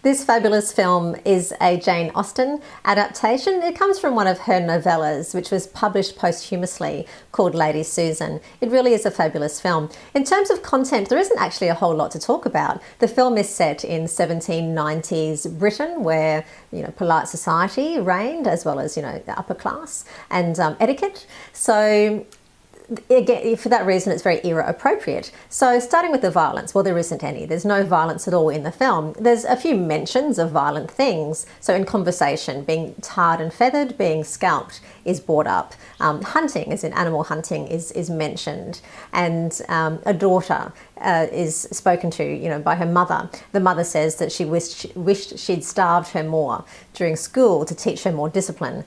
This fabulous film is a Jane Austen adaptation. It comes from one of her novellas, which was published posthumously, called Lady Susan. It really is a fabulous film. In terms of content, there isn't actually a whole lot to talk about. The film is set in 1790s Britain, where polite society reigned, as well as the upper class and etiquette. So again, for that reason, it's very era appropriate. So starting with the violence, well, there isn't any. There's no violence at all in the film. There's a few mentions of violent things. So in conversation, being tarred and feathered, being scalped is brought up. Hunting, as in animal hunting, is mentioned. And a daughter is spoken to, by her mother. The mother says that she wished she'd starved her more during school to teach her more discipline.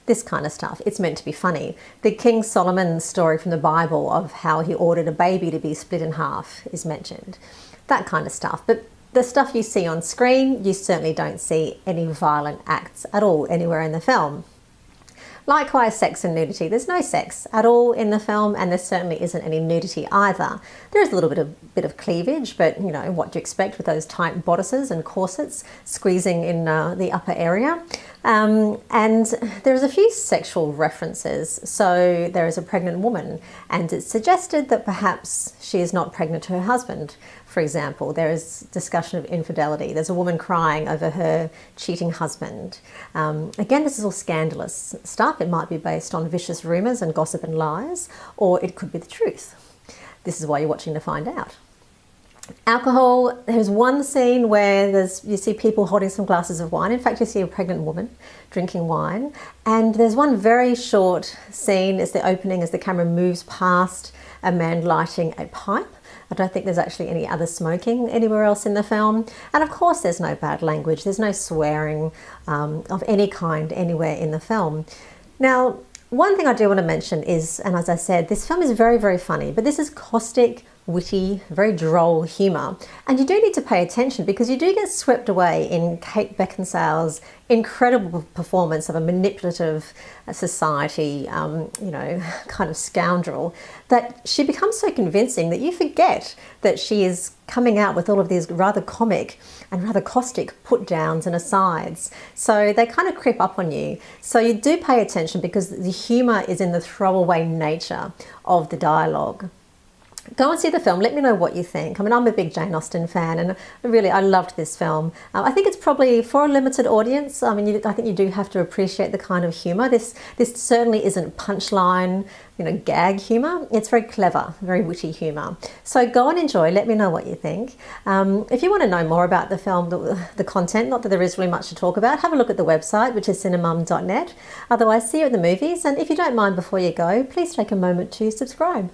This kind of stuff. It's meant to be funny. The King Solomon story from the Bible of how he ordered a baby to be split in half is mentioned. That kind of stuff. But the stuff you see on screen, you certainly don't see any violent acts at all anywhere in the film. Likewise, sex and nudity. There's no sex at all in the film, and there certainly isn't any nudity either. There is a little bit of cleavage, but what do you expect with those tight bodices and corsets squeezing in the upper area? And there's a few sexual references. So there is a pregnant woman, and it's suggested that perhaps she is not pregnant to her husband. For example, there is discussion of infidelity. There's a woman crying over her cheating husband. Again, this is all scandalous stuff. It might be based on vicious rumours and gossip and lies, or it could be the truth. This is why you're watching to find out. Alcohol, there's one scene where you see people holding some glasses of wine. In fact, you see a pregnant woman drinking wine. And there's one very short scene as the opening, as the camera moves past a man lighting a pipe. I don't think there's actually any other smoking anywhere else in the film. And of course, there's no bad language. There's no swearing of any kind anywhere in the film. Now, one thing I do want to mention is, and as I said, this film is very, very funny, but this is caustic, witty, very droll humour. And you do need to pay attention because you do get swept away in Kate Beckinsale's incredible performance of a manipulative society, kind of scoundrel, that she becomes so convincing that you forget that she is coming out with all of these rather comic and rather caustic put-downs and asides. So they kind of creep up on you. So you do pay attention because the humour is in the throwaway nature of the dialogue. Go and see the film. Let me know what you think. I mean, I'm a big Jane Austen fan, and really, I loved this film. I think it's probably for a limited audience. I mean, I think you do have to appreciate the kind of humour. This certainly isn't punchline, gag humour. It's very clever, very witty humour. So go and enjoy. Let me know what you think. If you want to know more about the film, the content, not that there is really much to talk about, have a look at the website, which is cinemum.net. Otherwise, see you at the movies. And if you don't mind, before you go, please take a moment to subscribe.